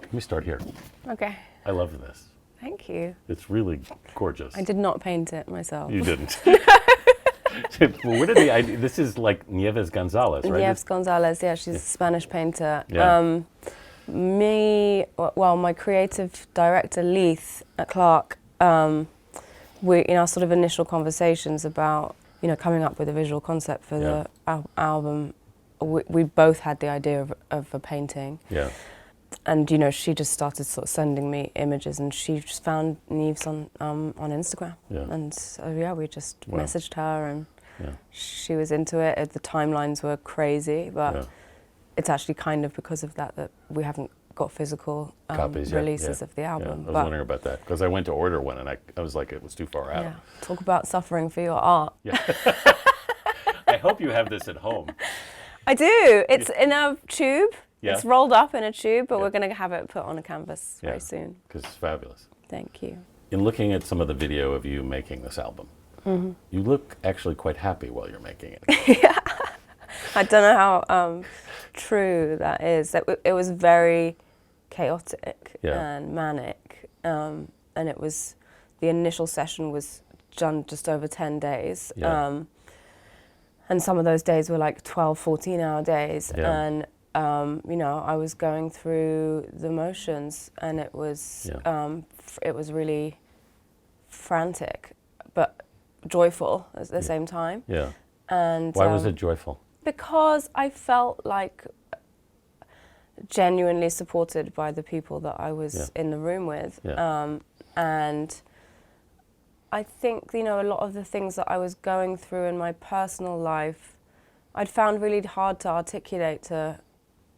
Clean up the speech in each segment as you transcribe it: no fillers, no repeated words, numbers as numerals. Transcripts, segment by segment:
Let me start here. Okay. I love this. Thank you. It's really gorgeous. I did not paint it myself. You didn't. Where did the idea? This is like Nieves Gonzalez, right? Nieves Gonzalez, yeah, she's a Spanish painter. Yeah. My creative director, Leith at Clark, we, in our sort of initial conversations about, coming up with a visual concept for the album, we both had the idea of a painting. Yeah. And, she just started sort of sending me images, and she just found Nieves on Instagram. Yeah. And so, we just messaged her, and Yeah. she was into it. The timelines were crazy, but it's actually kind of because of that we haven't got physical copies releases of the album. Yeah. I was wondering about that, because I went to order one, and I was like, it was too far out. Yeah. Talk about suffering for your art. Yeah. I hope you have this at home. I do. It's in a tube. Yeah. It's rolled up in a tube, but we're going to have it put on a canvas very soon. Because it's fabulous. Thank you. In looking at some of the video of you making this album, you look actually quite happy while you're making it. Yeah. I don't know how true that is. It was very chaotic and manic. And it was, the initial session was done just over 10 days. Yeah. And some of those days were like 12, 14-hour days. Yeah. And I was going through the motions, and it was really frantic, but joyful at the same time. Yeah. And why was it joyful? Because I felt like genuinely supported by the people that I was in the room with. Yeah. And I think, a lot of the things that I was going through in my personal life, I'd found really hard to articulate to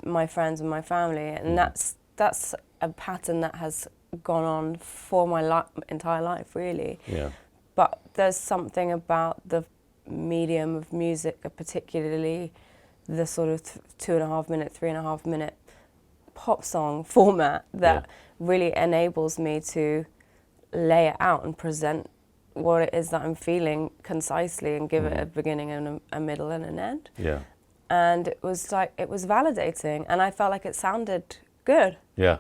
my friends and my family, and that's a pattern that has gone on for my entire life, really. Yeah. But there's something about the medium of music, particularly the sort of 2.5 minute, 3.5 minute pop song format, that really enables me to lay it out and present what it is that I'm feeling concisely, and give it a beginning and a middle and an end. Yeah. And it was validating, and I felt like it sounded good. Yeah.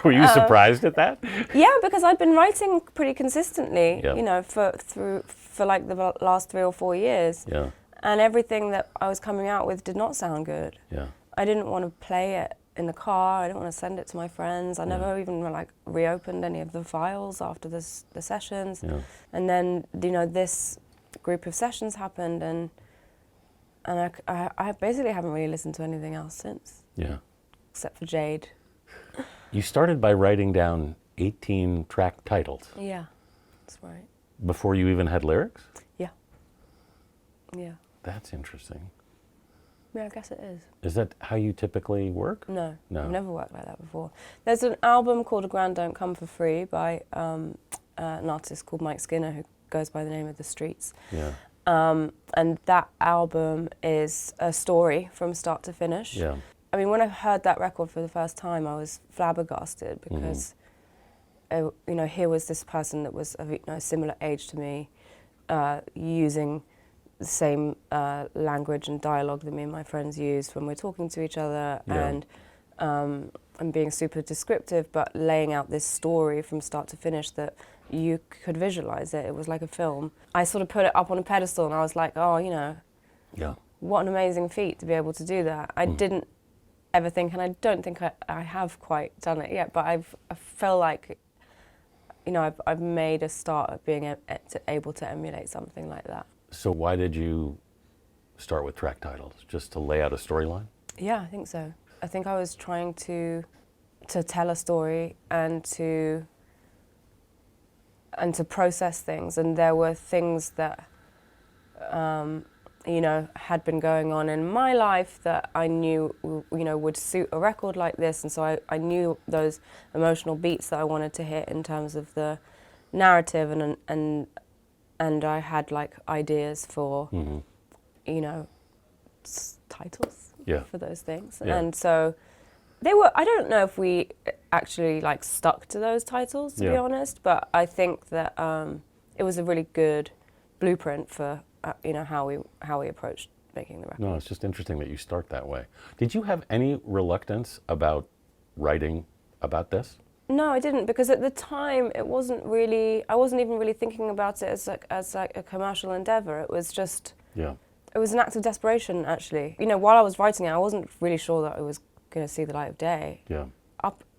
Were you surprised at that? Yeah, because I'd been writing pretty consistently, Yeah. for like the last 3 or 4 years. Yeah. And everything that I was coming out with did not sound good. Yeah. I didn't want to play it in the car. I didn't want to send it to my friends. I never even reopened any of the files after the sessions. Yeah. And then this group of sessions happened, and I basically haven't really listened to anything else since. Yeah. Except for Jade. You started by writing down 18 track titles. Yeah, that's right. Before you even had lyrics? Yeah. Yeah. That's interesting. Yeah, I guess it is. Is that how you typically work? No, No. I've never worked like that before. There's an album called A Grand Don't Come For Free by an artist called Mike Skinner, who goes by the name of The Streets. Yeah. And that album is a story from start to finish. Yeah. I mean, when I heard that record for the first time, I was flabbergasted, because, here was this person that was of a similar age to me, using the same language and dialogue that me and my friends used when we're talking to each other, and being super descriptive, but laying out this story from start to finish that you could visualize it. It was like a film. I sort of put it up on a pedestal, and I was like, what an amazing feat to be able to do that. I didn't ever think, and I don't think I have quite done it yet, but I feel like, I've made a start at being able to emulate something like that. So why did you start with track titles? Just to lay out a storyline? Yeah, I think so. I think I was trying to tell a story and to process things, and there were things that had been going on in my life that I knew would suit a record like this, and so I knew those emotional beats that I wanted to hit in terms of the narrative, and I had ideas for titles for those things. And so they were, I don't know if we actually stuck to those titles, to be honest, but I think that it was a really good blueprint for how we approached making the record. No, it's just interesting that you start that way. Did you have any reluctance about writing about this? No, I didn't, because at the time I wasn't even really thinking about it as a commercial endeavor. It was just, Yeah. it was an act of desperation, actually. You know, while I was writing it, I wasn't really sure that it was going to see the light of day. Yeah.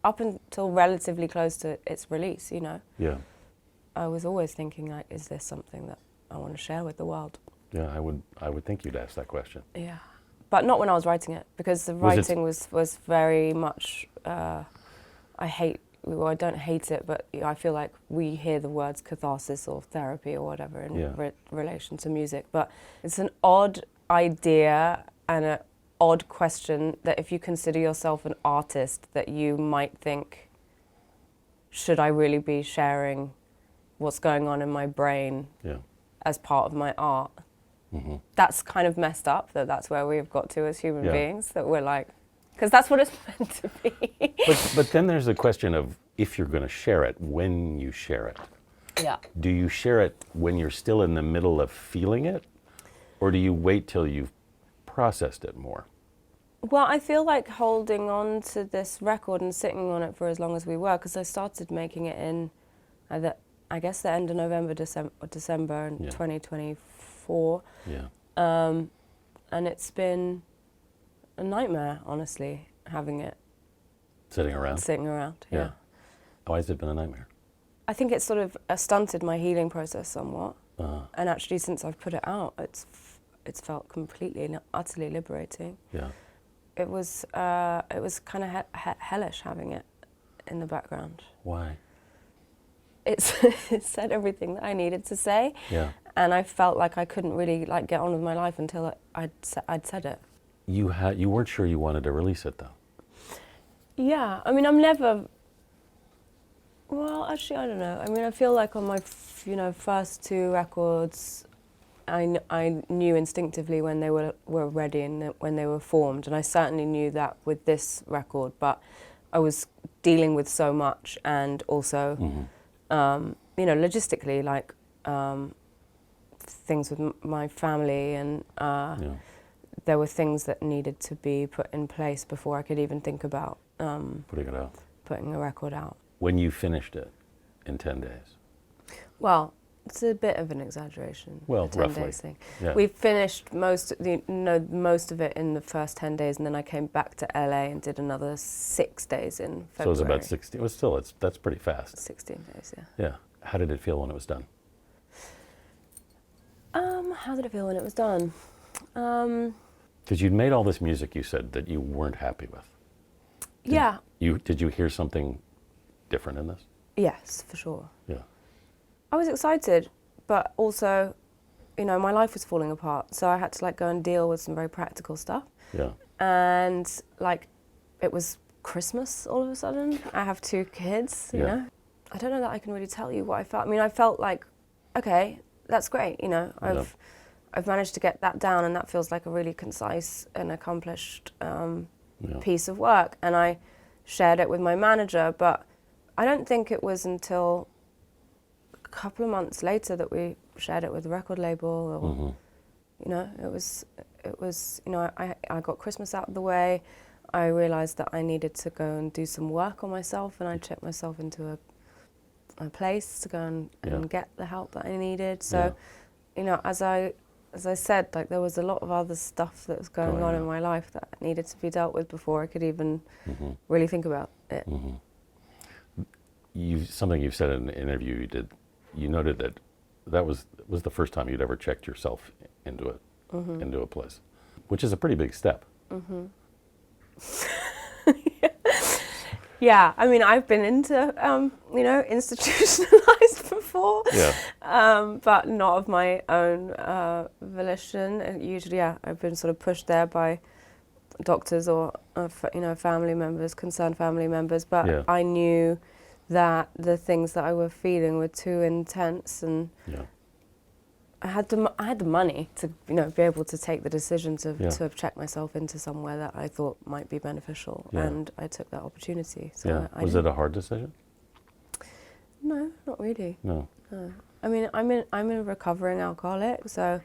Up until relatively close to its release, you know. Yeah. I was always thinking, like, is this something that I want to share with the world? Yeah, I would think you'd ask that question. Yeah. But not when I was writing it, because the writing was very much, I don't hate it, but I feel like we hear the words catharsis or therapy or whatever in relation to music. But it's an odd idea and an odd question that if you consider yourself an artist, that you might think, should I really be sharing what's going on in my brain as part of my art? Mm-hmm. That's kind of messed up, that's where we've got to as human beings, that we're like, because that's what it's meant to be. But then there's the question of, if you're going to share it, when you share it. Yeah. Do you share it when you're still in the middle of feeling it? Or do you wait till you've processed it more? Well, I feel like holding on to this record and sitting on it for as long as we were, because I started making it in, I guess, the end of November, December in 2024. Yeah. And it's been a nightmare, honestly, having it. Sitting around? Sitting around, yeah. Why has it been a nightmare? I think it's sort of stunted my healing process somewhat. And actually, since I've put it out, it's felt completely and utterly liberating. Yeah. It was kind of hellish having it in the background. Why? It said everything that I needed to say. Yeah. And I felt like I couldn't really get on with my life until I'd said it. You weren't sure you wanted to release it, though. Yeah, I mean, I'm never. Well, actually, I don't know. I mean, I feel like on my, first two records, I knew instinctively when they were ready and when they were formed, and I certainly knew that with this record. But I was dealing with so much, and also, logistically, like things with my family, and there were things that needed to be put in place before I could even think about putting a record out. When you finished it in 10 days? Well, it's a bit of an exaggeration. Well, the 10 roughly. days thing. Yeah. We finished most of it in the first 10 days, and then I came back to LA and did another 6 days in February. So it was about 16. Well, still, that's pretty fast. 16 days, yeah. Yeah. How did it feel when it was done? How did it feel when it was done? Because you'd made all this music, you said, that you weren't happy with. Did you hear something different in this? Yes, for sure. Yeah. I was excited, but also, my life was falling apart, so I had to go and deal with some very practical stuff. Yeah. And it was Christmas all of a sudden. I have 2 kids, you know. I don't know that I can really tell you what I felt. I mean, I felt like, okay, that's great, I've managed to get that down, and that feels like a really concise and accomplished piece of work. And I shared it with my manager, but I don't think it was until a couple of months later that we shared it with the record label. Or, it was. I got Christmas out of the way. I realized that I needed to go and do some work on myself, and I checked myself into a place to go and get the help that I needed. So, as I said, there was a lot of other stuff that was going on in my life that needed to be dealt with before I could even really think about it. Something you've said in an interview you did, you noted that was the first time you'd ever checked yourself into a place, which is a pretty big step. Yeah, I mean, I've been into, institutionalized before, but not of my own volition. Usually, I've been sort of pushed there by doctors or, family members, concerned family members, but I knew that the things that I were feeling were too intense, and I had the money to be able to take the decision to have checked myself into somewhere that I thought might be beneficial, and I took that opportunity. So was it a hard decision? No, not really. No. I mean, I'm a recovering alcoholic, so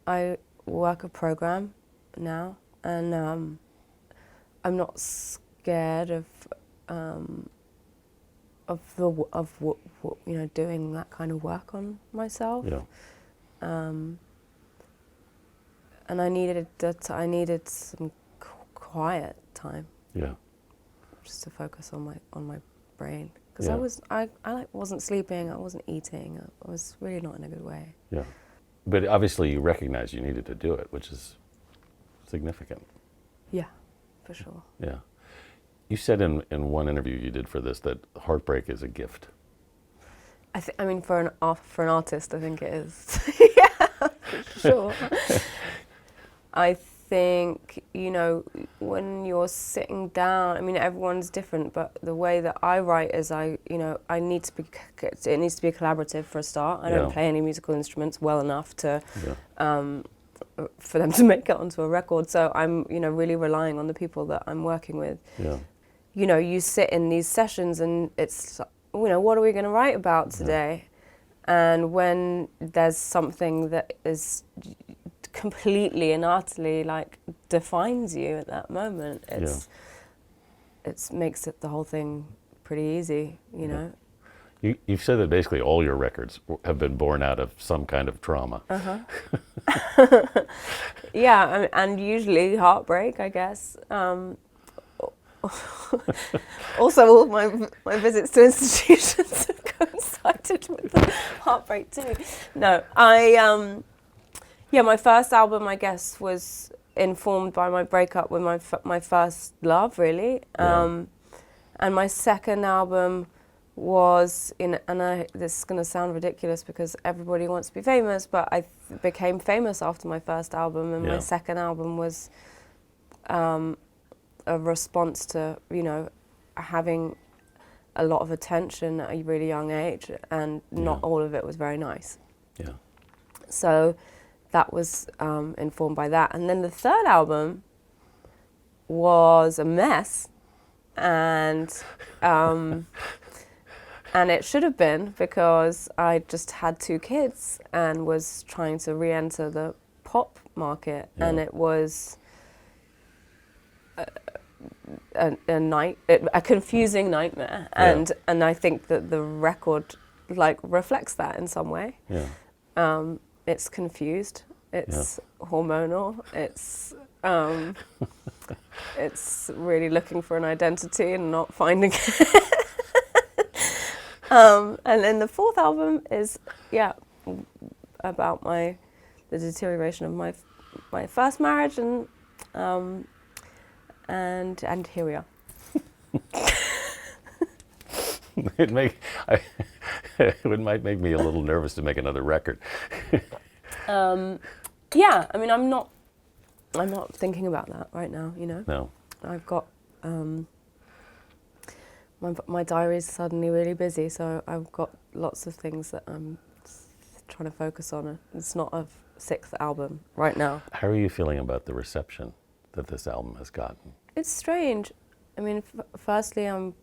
I work a program now, and I'm not scared of doing that kind of work on myself. Yeah. And I needed some quiet time. Yeah. Just to focus on my brain, because Yeah. I wasn't sleeping, I wasn't eating, I was really not in a good way. Yeah. But obviously you recognize you needed to do it, which is significant. Yeah, for sure. Yeah. You said in one interview you did for this that heartbreak is a gift. I mean, for an artist, I think it is. Yeah, for sure. I think, when you're sitting down, I mean, everyone's different, but the way that I write is it needs to be collaborative for a start. I don't play any musical instruments well enough to, for them to make it onto a record. So I'm, really relying on the people that I'm working with. Yeah. You sit in these sessions and it's, what are we going to write about today? And when there's something that is completely and utterly defines you at that moment, it makes it the whole thing pretty easy, you know. You've said that basically all your records have been born out of some kind of trauma. Yeah, and usually heartbreak, I guess. Also, all my visits to institutions have coincided with the heartbreak too. No, my first album, I guess, was informed by my breakup with my first love, really. And my second album was this is going to sound ridiculous because everybody wants to be famous, but I became famous after my first album, and my second album was a response to, having a lot of attention at a really young age, and not all of it was very nice. Yeah. So that was informed by that. And then the third album was a mess, and it should have been, because I just had 2 kids and was trying to re-enter the pop market, and it was a confusing nightmare, and I think that the record reflects that in some way. Yeah. It's confused, it's hormonal, it's really looking for an identity and not finding it. And then the fourth album is about the deterioration of my first marriage, and here we are. It might make me a little nervous to make another record. Yeah, I mean, I'm not thinking about that right now, No. I've got my diary's suddenly really busy, so I've got lots of things that I'm trying to focus on. It's not a 6th album right now. How are you feeling about the reception that this album has gotten? It's strange. I mean, firstly, I'm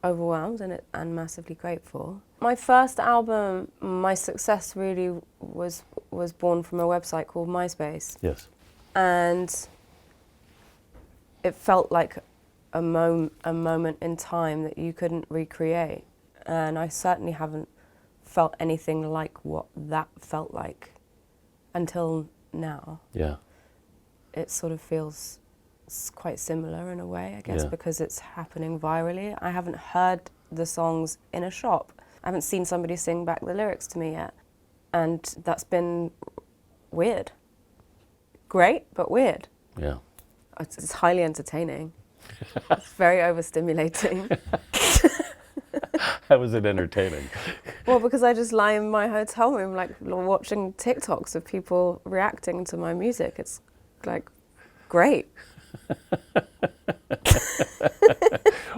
overwhelmed and massively grateful. My first album, my success really was born from a website called MySpace. Yes. And it felt like a moment in time that you couldn't recreate. And I certainly haven't felt anything like what that felt like until now. Yeah. It sort of feels quite similar in a way, I guess, because it's happening virally. I haven't heard the songs in a shop. I haven't seen somebody sing back the lyrics to me yet. And that's been weird. Great, but weird. Yeah. It's highly entertaining. It's very overstimulating. How was it entertaining? Well, because I just lie in my hotel room, watching TikToks of people reacting to my music. It's great.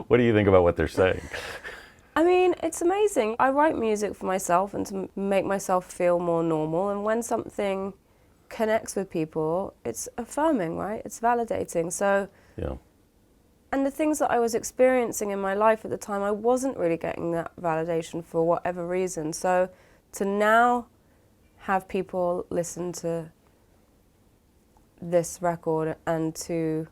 What do you think about what they're saying? I mean, it's amazing. I write music for myself and to make myself feel more normal. And when something connects with people, it's affirming, right? It's validating. So, and the things that I was experiencing in my life at the time, I wasn't really getting that validation for whatever reason. So to now have people listen to this record and to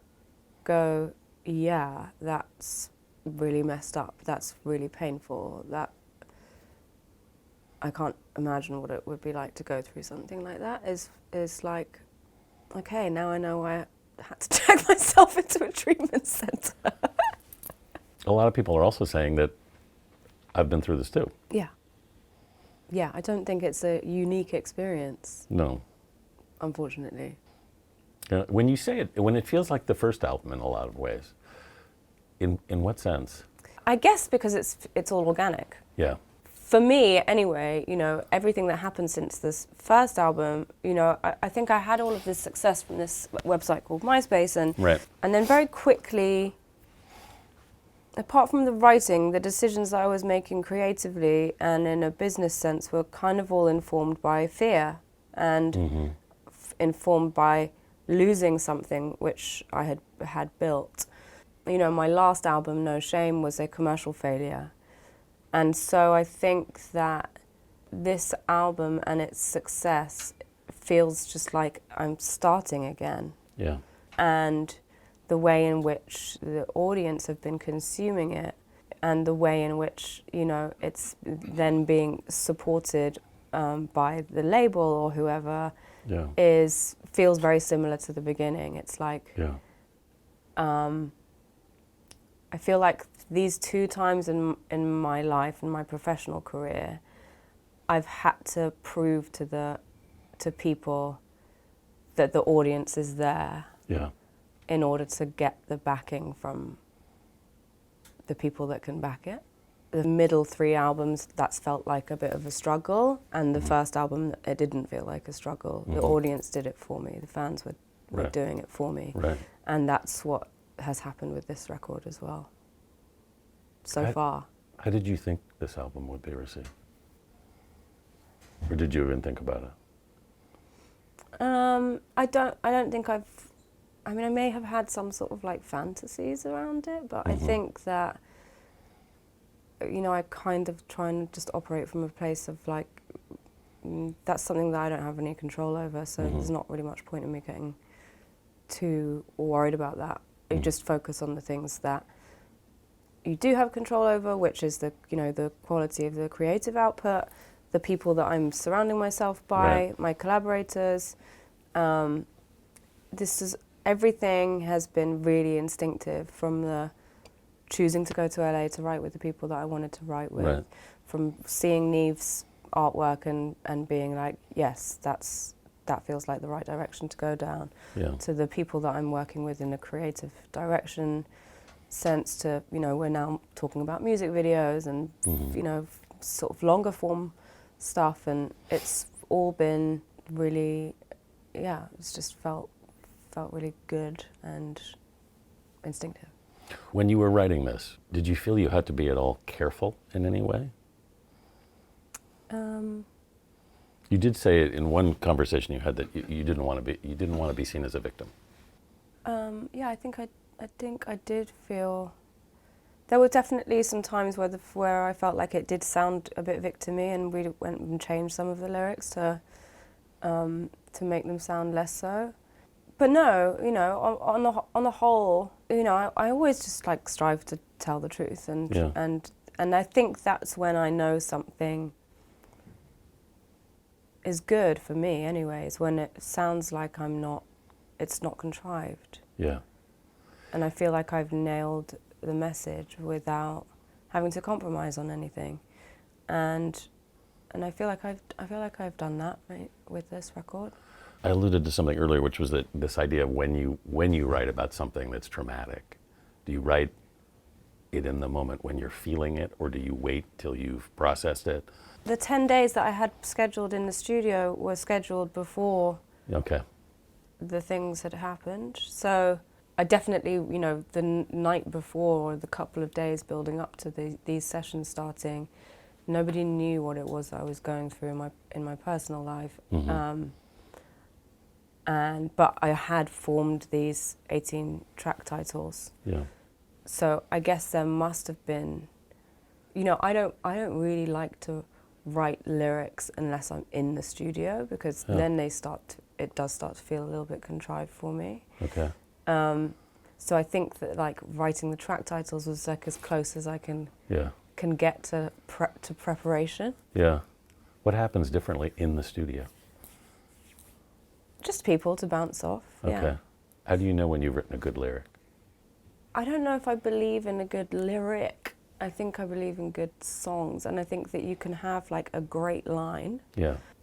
go, yeah, that's really messed up. That's really painful. That I can't imagine what it would be like to go through something like that. Is like, okay, now I know why I had to check myself into a treatment center. A lot of people are also saying that I've been through this too. Yeah. Yeah, I don't think it's a unique experience. No. Unfortunately. When you say it, when it feels like the first album in a lot of ways, in what sense? I guess because it's all organic. Yeah. For me, anyway, everything that happened since this first album, I think I had all of this success from this website called MySpace, and then very quickly, apart from the writing, the decisions that I was making creatively and in a business sense were kind of all informed by fear and informed by losing something which I had built. My last album, No Shame, was a commercial failure. And so I think that this album and its success feels just like I'm starting again. Yeah. And the way in which the audience have been consuming it and the way in which, it's then being supported by the label or whoever feels very similar to the beginning. It's like, I feel like these two times in my life, in my professional career, I've had to prove to people that the audience is there in order to get the backing from the people that can back it. The middle three albums, that's felt like a bit of a struggle, and the first album, it didn't feel like a struggle. The audience did it for me. The fans were doing it for me. Right. And that's what has happened with this record as well, so far. How did you think this album would be received? Or did you even think about it? I don't think I may have had some sort of like fantasies around it, but I think that, I kind of try and just operate from a place of like, that's something that I don't have any control over, so there's not really much point in me getting too worried about that. You just focus on the things that you do have control over, which is the quality of the creative output, the people that I'm surrounding myself by, my collaborators. Everything has been really instinctive, from the choosing to go to LA to write with the people that I wanted to write with, from seeing Neve's artwork and being like, yes, that feels like the right direction to go down, to the people that I'm working with in the creative direction sense, to, we're now talking about music videos and, sort of longer form stuff, and it's all been really, it's just felt really good and instinctive. When you were writing this, did you feel you had to be at all careful in any way? You did say it in one conversation you had that you didn't want to be seen as a victim. I think I did feel. There were definitely some times where I felt like it did sound a bit victim-y, and we went and changed some of the lyrics to make them sound less so. But no, on the whole, I always just like strive to tell the truth, and I think that's when I know something is good for me anyways, when it sounds like it's not contrived. Yeah. And I feel like I've nailed the message without having to compromise on anything. And I feel like I've done that, right, with this record. I alluded to something earlier, which was that this idea of when you write about something that's traumatic, do you write it in the moment when you're feeling it, or do you wait till you've processed it? The 10 days that I had scheduled in the studio were scheduled before the things had happened. So I definitely, the night before, or the couple of days building up to these sessions starting, nobody knew what it was I was going through in my personal life. But I had formed these 18 track titles. Yeah. So I guess there must have been, I don't really like to write lyrics unless I'm in the studio, because then it does start to feel a little bit contrived for me. Okay. So I think that like writing the track titles was like as close as I can get to preparation. Yeah. What happens differently in the studio? Just people to bounce off. Okay. Yeah. How do you know when you've written a good lyric? I don't know if I believe in a good lyric. I think I believe in good songs, and I think that you can have like a great line,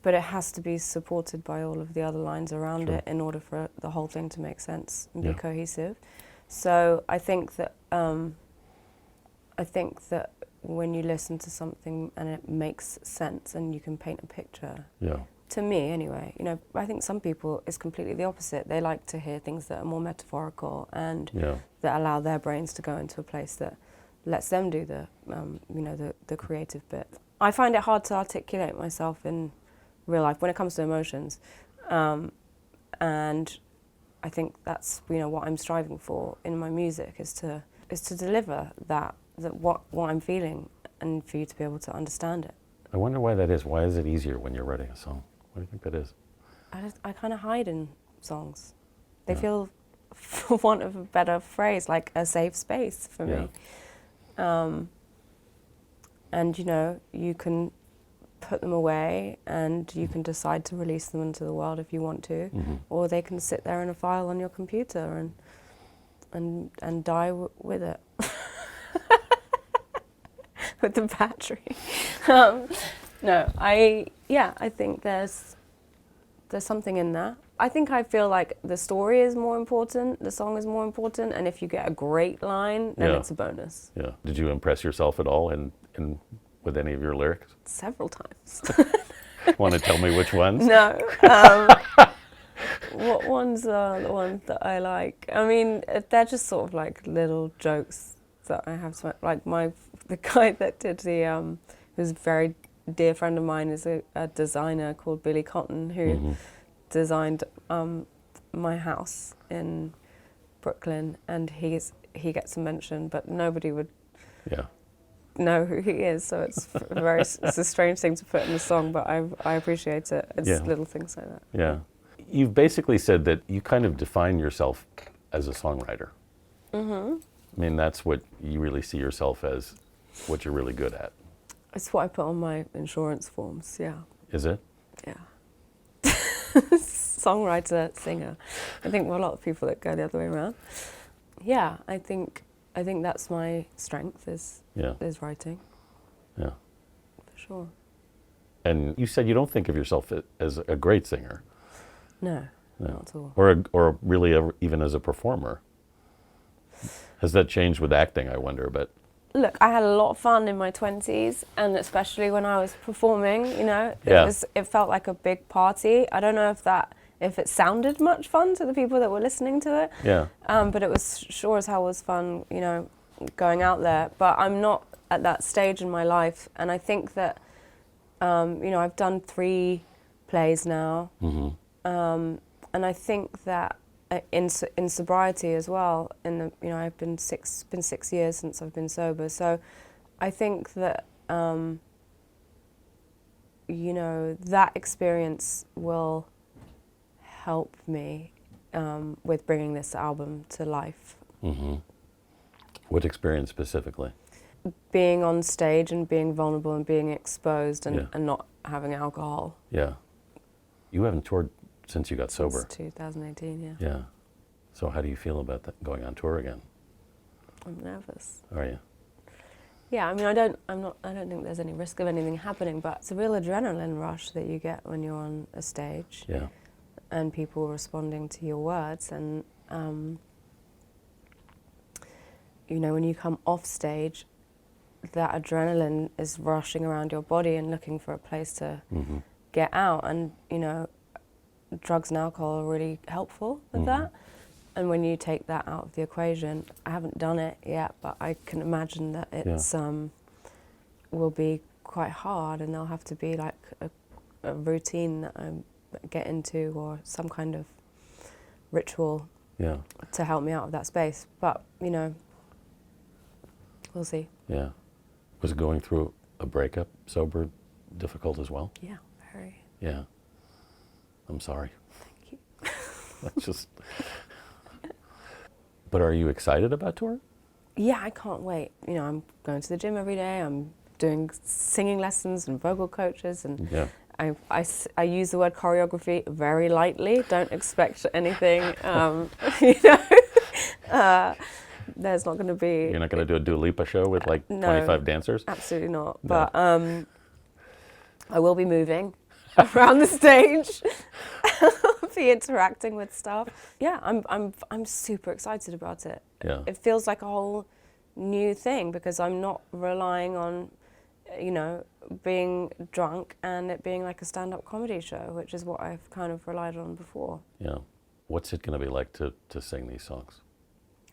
but it has to be supported by all of the other lines around it in order for the whole thing to make sense and be cohesive. So I think that when you listen to something and it makes sense and you can paint a picture. To me, anyway, you know, I think some people it's completely the opposite. They like to hear things that are more metaphorical and that allow their brains to go into a place that lets them do the, you know, the creative bit. I find it hard to articulate myself in real life when it comes to emotions, and I think that's, you know, what I'm striving for in my music is to deliver that what I'm feeling and for you to be able to understand it. I wonder why that is. Why is it easier when you're writing a song? What do you think that is? I kind of hide in songs. They feel, for want of a better phrase, like a safe space for me. And you know, you can put them away and you can decide to release them into the world if you want to, or they can sit there in a file on your computer and die with it. With the battery. No, I think there's something in that. I think I feel like the story is more important, the song is more important, and if you get a great line, then it's a bonus. Yeah. Did you impress yourself at all in with any of your lyrics? Several times. Want to tell me which ones? No. What ones are the ones that I like? I mean, they're just sort of like little jokes that I have to, like the guy that did the, who's a very dear friend of mine, is a designer called Billy Cotton, who designed my house in Brooklyn, and he gets a mention, but nobody would know who he is, so it's it's a strange thing to put in a song, but I appreciate it. It's little things like that. Yeah. You've basically said that you kind of define yourself as a songwriter. I mean, that's what you really see yourself as, what you're really good at. It's what I put on my insurance forms, Is it? Yeah. Songwriter, singer. I think a lot of people that go the other way around. Yeah, I think that's my strength is writing. Yeah. For sure. And you said you don't think of yourself as a great singer. No, not at all. Or really even as a performer. Has that changed with acting, I wonder, but... Look, I had a lot of fun in my 20s, and especially when I was performing, you know, it felt like a big party. I don't know if it sounded much fun to the people that were listening to it. Yeah. But it was sure as hell was fun, you know, going out there. But I'm not at that stage in my life, and I think that, you know, I've done 3 plays now, and I think that in sobriety as well. You know, I've been 6 years since I've been sober. So, I think that you know, that experience will help me with bringing this album to life. What experience specifically? Being on stage and being vulnerable and being exposed and not having alcohol. Yeah. You haven't toured since you got sober. Since 2018, yeah. Yeah. So how do you feel about that, going on tour again? I'm nervous. Are you? Yeah, I mean, I don't think there's any risk of anything happening, but it's a real adrenaline rush that you get when you're on a stage. Yeah. And people responding to your words, and you know, when you come off stage, that adrenaline is rushing around your body and looking for a place to get out, and you know, drugs and alcohol are really helpful with that. And when you take that out of the equation, I haven't done it yet, but I can imagine that it's will be quite hard, and there'll have to be like a routine that I get into, or some kind of ritual to help me out of that space. But you know, we'll see. Yeah. Was going through a breakup sober difficult as well? Yeah, very. Yeah. I'm sorry. Thank you. That's just... But are you excited about touring? Yeah, I can't wait. You know, I'm going to the gym every day. I'm doing singing lessons and vocal coaches, and Yeah. I use the word choreography very lightly. Don't expect anything. You know, there's not going to be. You're not going to do a Dua Lipa show with like no, 25 dancers? Absolutely not. No. But I will be moving around the stage, be interacting with stuff. Yeah, I'm super excited about it. Yeah. It feels like a whole new thing because I'm not relying on, you know, being drunk and it being like a stand-up comedy show, which is what I've kind of relied on before. Yeah. What's it going to be like to sing these songs?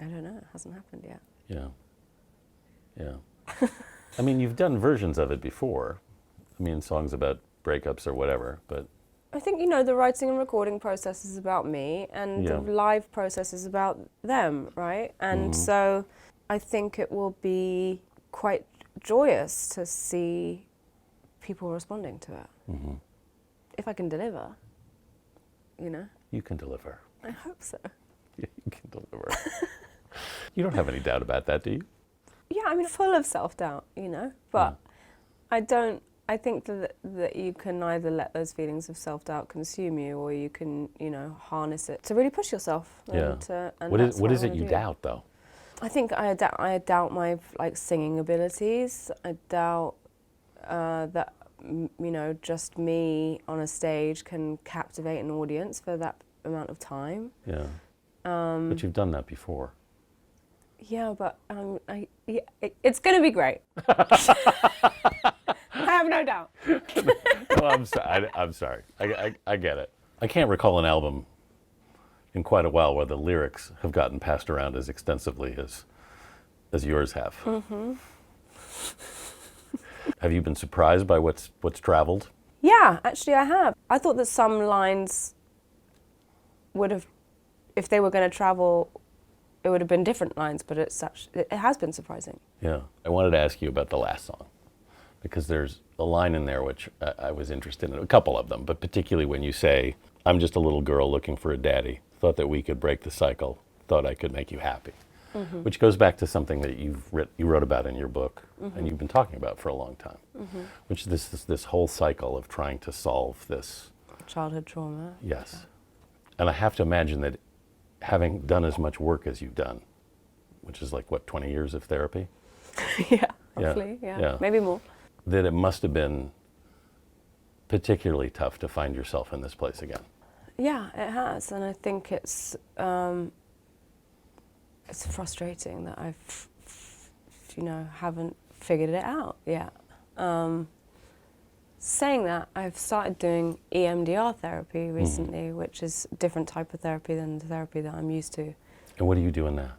I don't know. It hasn't happened yet. Yeah. Yeah. I mean, you've done versions of it before. I mean, songs about breakups or whatever, but... I think, you know, the writing and recording process is about me and Yeah. the live process is about them, right? And so I think it will be quite joyous to see people responding to it. If I can deliver, you know? You can deliver. I hope so. Yeah, you can deliver. You don't have any doubt about that, do you? Yeah, I mean, full of self-doubt, you know? But I think that you can either let those feelings of self-doubt consume you or you can, you know, harness it to really push yourself. Yeah. And What is it I you wanna do. doubt, though? I think I doubt my like singing abilities. I doubt that you know, just me on a stage can captivate an audience for that amount of time. Yeah. But you've done that before. Yeah, but it's going to be great. I have no doubt. No, I'm sorry. I get it. I can't recall an album in quite a while where the lyrics have gotten passed around as extensively as yours have. Have you been surprised by what's traveled? Yeah, actually I have. I thought that some lines would have, if they were going to travel, it would have been different lines, but it has been surprising. Yeah. I wanted to ask you about the last song, because there's a line in there which I was interested in, a couple of them, but particularly when you say, I'm just a little girl looking for a daddy, thought that we could break the cycle, thought I could make you happy. Which goes back to something that you wrote about in your book, and you've been talking about for a long time, which is this whole cycle of trying to solve this. Childhood trauma. Yes. And I have to imagine that having done as much work as you've done, which is like, what, 20 years of therapy? Yeah, roughly, yeah. Maybe more. That it must have been particularly tough to find yourself in this place again. Yeah, it has, and I think it's frustrating that I've, you know, haven't figured it out yet. Saying that, I've started doing EMDR therapy recently, which is a different type of therapy than the therapy that I'm used to. And what do you do in that?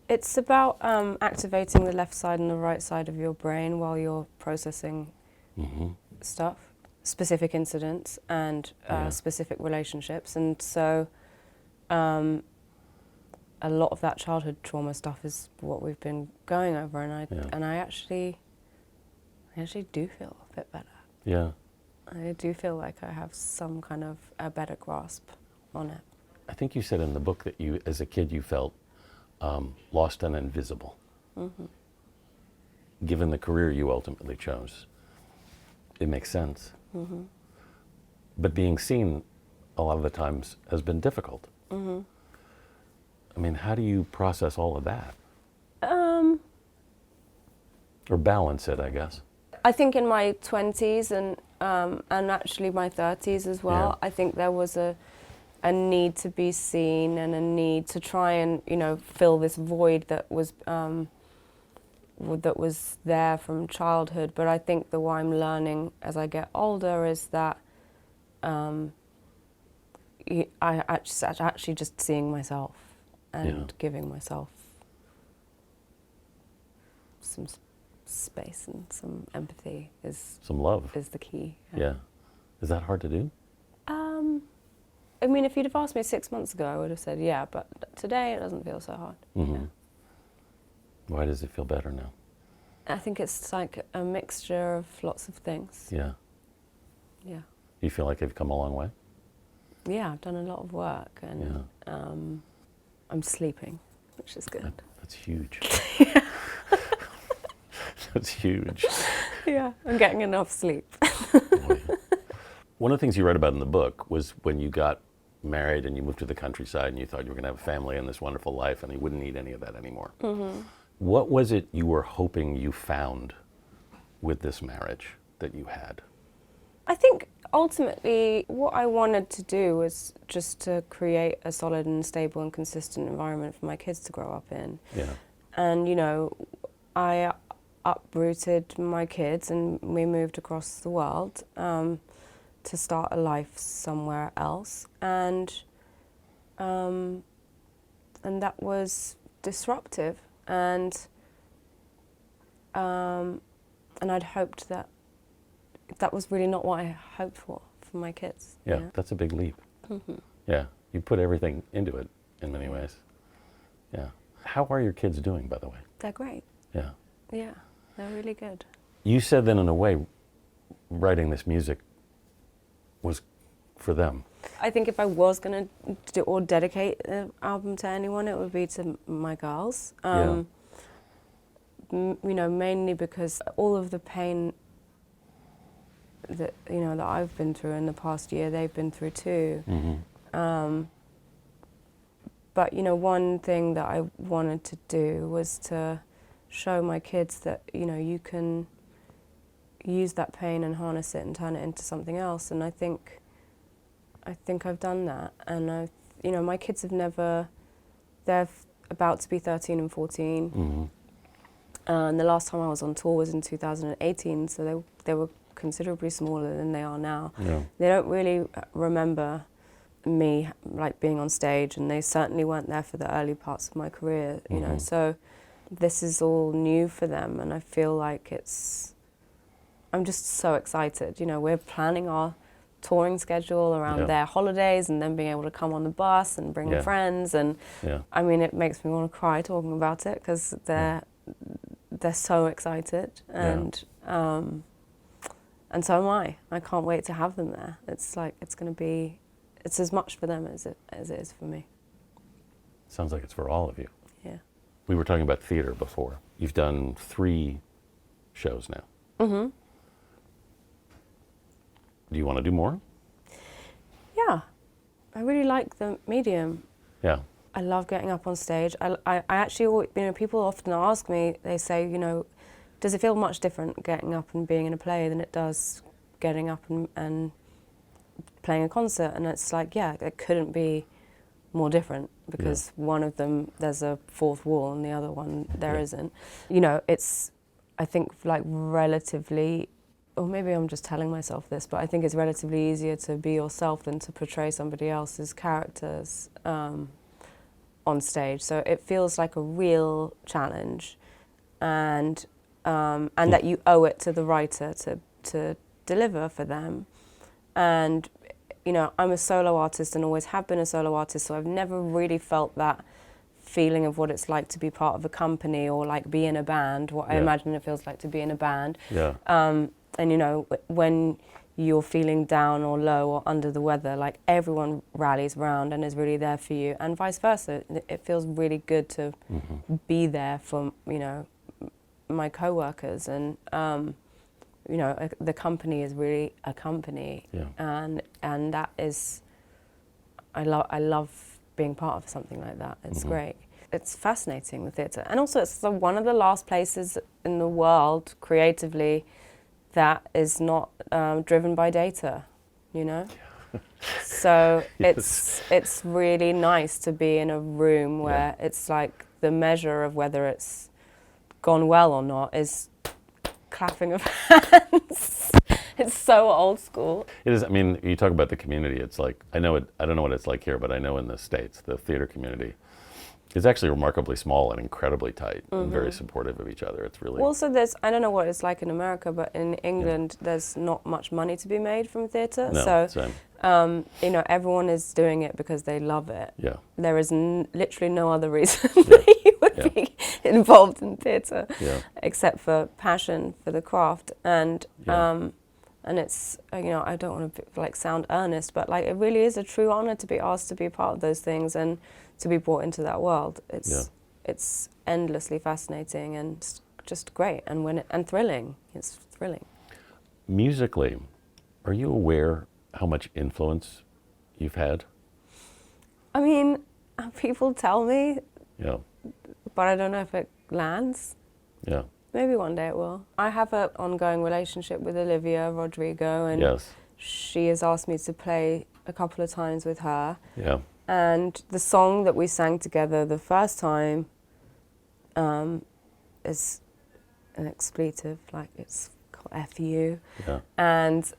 It's about activating the left side and the right side of your brain while you're processing stuff, specific incidents and specific relationships. And so a lot of that childhood trauma stuff is what we've been going over, and I actually do feel a bit better. Yeah. I do feel like I have some kind of a better grasp on it. I think you said in the book that you, as a kid, you felt lost and invisible. Given the career you ultimately chose, it makes sense. But being seen a lot of the times has been difficult. I mean, how do you process all of that? Or balance it, I guess. I think in my 20s and actually my 30s as well, I think there was a need to be seen and a need to try and, you know, fill this void that was there from childhood. But I think that what I'm learning as I get older is that I actually just seeing myself and giving myself some space and some empathy some love is the key. Yeah. Is that hard to do? I mean, if you'd have asked me 6 months ago, I would have said yeah, but today it doesn't feel so hard. Why does it feel better now? I think it's like a mixture of lots of things. Yeah. You feel like you've come a long way? Yeah, I've done a lot of work and I'm sleeping. which is good. That's huge. Yeah. That's huge. Yeah, I'm getting enough sleep. Boy. One of the things you read about in the book was when you got married and you moved to the countryside and you thought you were going to have a family and this wonderful life and you wouldn't need any of that anymore. Mm-hmm. What was it you were hoping you found with this marriage that you had? I think ultimately what I wanted to do was just to create a solid and stable and consistent environment for my kids to grow up in. Yeah. And, you know, I uprooted my kids and we moved across the world to start a life somewhere else. And that was disruptive. And I'd hoped that was really not what I hoped for my kids. Yeah, you know? that's a big leap. Mm-hmm. Yeah, you put everything into it in many ways. Yeah. How are your kids doing, by the way? They're great. Yeah. Yeah, they're really good. You said then, in a way, writing this music was for them. I think if I was going to do or dedicate an album to anyone, it would be to my girls. Yeah. You know, mainly because all of the pain that that I've been through in the past year, they've been through too. Mm-hmm. But you know, one thing that I wanted to do was to show my kids that you can use that pain and harness it and turn it into something else. And I think I've done that. And my kids have never. They're about to be 13 and 14. Mm-hmm. And the last time I was on tour was in 2018, so they were considerably smaller than they are now. Yeah. They don't really remember me like being on stage, and they certainly weren't there for the early parts of my career, you know. So this is all new for them, and I feel like I'm just so excited. You know, we're planning our touring schedule around their holidays and then being able to come on the bus and bring friends, and I mean, it makes me want to cry talking about it because they're so excited, and so am I. I can't wait to have them there. It's like it's as much for them as it is for me. Sounds like it's for all of you. Yeah. We were talking about theater before. You've done 3 shows now. Mm-hmm. Do you want to do more? Yeah. I really like the medium. Yeah. I love getting up on stage. I actually, people often ask me, they say, does it feel much different getting up and being in a play than it does getting up and playing a concert? And it's like, yeah, it couldn't be more different because one of them, there's a fourth wall and the other one, there isn't. It's, I think, like relatively, or maybe I'm just telling myself this, but I think it's relatively easier to be yourself than to portray somebody else's characters on stage. So it feels like a real challenge, and that you owe it to the writer to deliver for them. And I'm a solo artist and always have been a solo artist, so I've never really felt that feeling of what it's like to be part of a company or like be in a band, what I imagine it feels like to be in a band. Yeah. And when you're feeling down or low or under the weather, like everyone rallies around and is really there for you, and vice versa. It feels really good to be there for my co-workers, and the company is really a company, and that is, I love being part of something like that. It's great. It's fascinating, the theatre, and also it's one of the last places in the world creatively that is not driven by data, So it's really nice to be in a room where it's like the measure of whether it's gone well or not is clapping of hands. It's so old school. It is. I mean, you talk about the community. It's like, I don't know what it's like here, but I know in the States, the theater community is actually remarkably small and incredibly tight and very supportive of each other. It's really... Also, I don't know what it's like in America, but in England, there's not much money to be made from theatre. No, so, everyone is doing it because they love it. Yeah. There is literally no other reason that you would be involved in theatre except for passion for the craft. And it's, I don't want to sound earnest, but it really is a true honour to be asked to be part of those things and to be brought into that world. It's it's endlessly fascinating and just great, and thrilling. It's thrilling. Musically, are you aware how much influence you've had? I mean, people tell me, Yeah. but I don't know if it lands. Yeah. Maybe one day it will. I have an ongoing relationship with Olivia Rodrigo, and Yes. she has asked me to play a couple of times with her. Yeah. And the song that we sang together the first time is an expletive, like it's called F-U. Yeah. And,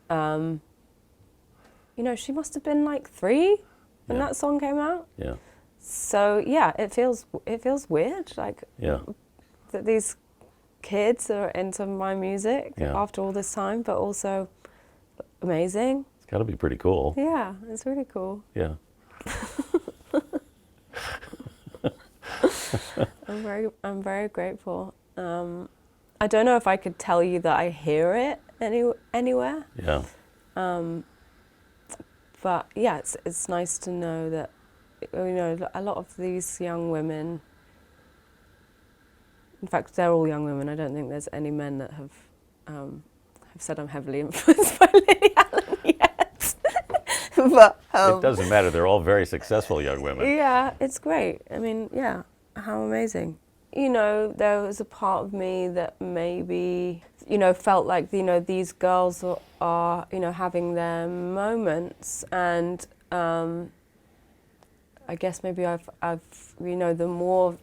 you know, she must have been like 3 when Yeah. that song came out. Yeah. So yeah, it feels weird, like Yeah. that these kids are into my music Yeah. after all this time, but also amazing. It's got to be pretty cool. Yeah, it's really cool. Yeah. I'm very grateful. I don't know if I could tell you that I hear it anywhere. Yeah. But yeah, it's nice to know that, you know, a lot of these young women, in fact, they're all young women. I don't think there's any men that have said I'm heavily influenced by Lily Allen yet. But It doesn't matter. They're all very successful young women. yeah, it's great. I mean, yeah, how amazing. You know, there was a part of me that maybe, you know, felt like, you know, these girls are, you know, having their moments, and I guess maybe I've, you know, the more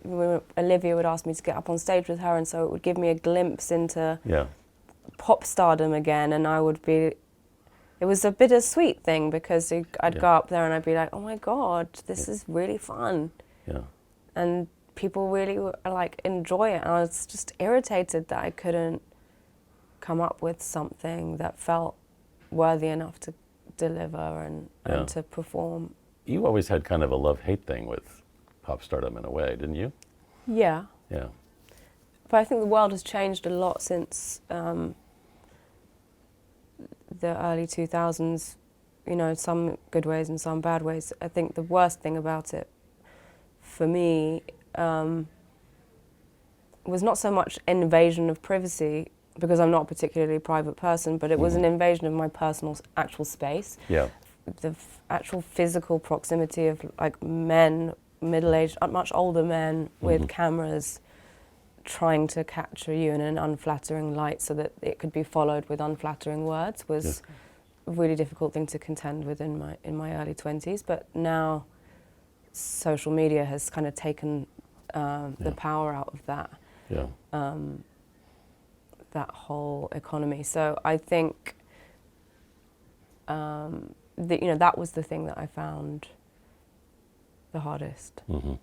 Olivia would ask me to get up on stage with her, and so it would give me a glimpse into Yeah. pop stardom again, and I would be, it was a bittersweet thing, because I'd Yeah. go up there and I'd be like, oh my God, this is really fun. Yeah. And people really like enjoy it, and I was just irritated that I couldn't come up with something that felt worthy enough to deliver and to perform. You always had kind of a love-hate thing with pop stardom in a way, didn't you? Yeah. Yeah. But I think the world has changed a lot since the early 2000s, you know, some good ways and some bad ways. I think the worst thing about it for me was not so much invasion of privacy, because I'm not a particularly private person, but it was an invasion of my personal actual space. Yeah. The actual physical proximity of like men, middle-aged, much older men with cameras trying to capture you in an unflattering light so that it could be followed with unflattering words was a really difficult thing to contend with in my early 20s. But now social media has kind of taken the power out of that. Yeah. That whole economy. So I think that, you know, that was the thing that I found the hardest. Mm-hmm.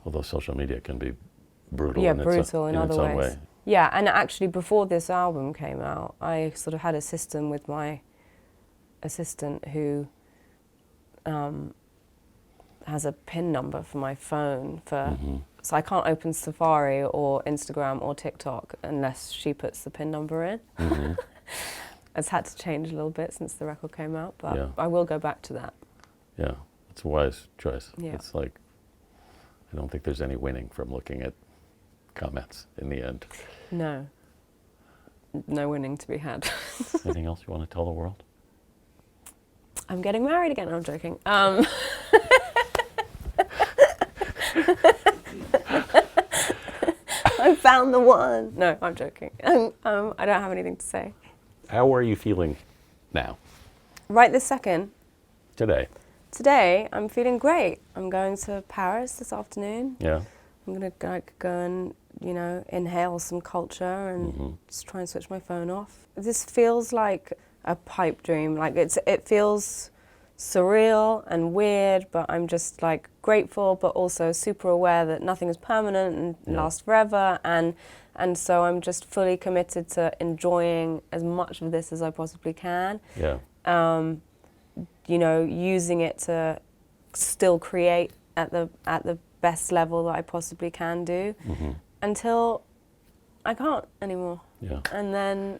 Although social media can be brutal. Yeah, in brutal in its other own ways. way. Yeah, and actually before this album came out, I sort of had a system with my assistant who has a PIN number for my phone for. So I can't open Safari or Instagram or TikTok unless she puts the PIN number in. It's had to change a little bit since the record came out, but I will go back to that. Yeah, it's a wise choice. Yeah. It's like, I don't think there's any winning from looking at comments in the end. No. No winning to be had. Anything else you want to tell the world? I'm getting married again. I'm joking. I found the one. No, I'm joking. I don't have anything to say. How are you feeling now? Right this second. Today? Today, I'm feeling great. I'm going to Paris this afternoon. Yeah. I'm going to go and, you know, inhale some culture and just try and switch my phone off. This feels like a pipe dream. Like it feels surreal and weird, but I'm just like grateful, but also super aware that nothing is permanent and lasts forever. And so I'm just fully committed to enjoying as much of this as I possibly can. Yeah. You know, using it to still create at the best level that I possibly can do until I can't anymore. Yeah. And then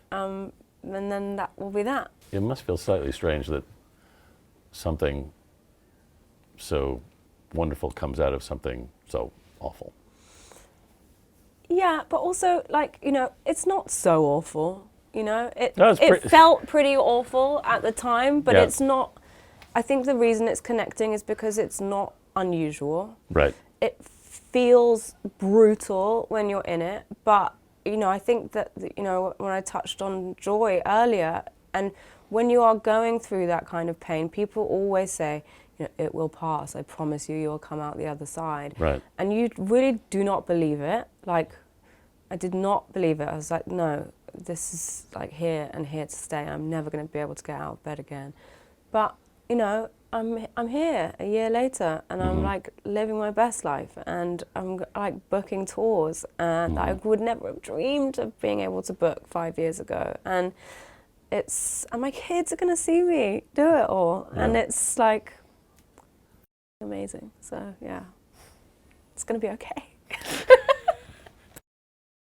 that will be that. It must feel slightly strange that something so wonderful comes out of something so awful. Yeah, but also, like, you know, it's not so awful, you know? It felt pretty awful at the time, but it's not. I think the reason it's connecting is because it's not unusual. Right. It feels brutal when you're in it, but, you know, I think that, you know, when I touched on joy earlier, and when you are going through that kind of pain, people always say, you know, it will pass. I promise you, you'll come out the other side. Right. And you really do not believe it. Like, I did not believe it. I was like, no, this is like here and here to stay. I'm never going to be able to get out of bed again. But, you know, I'm here a year later, and I'm like living my best life, and I'm like booking tours, and I would never have dreamed of being able to book 5 years ago. And my kids are going to see me do it all, and it's like amazing. So yeah, it's going to be okay.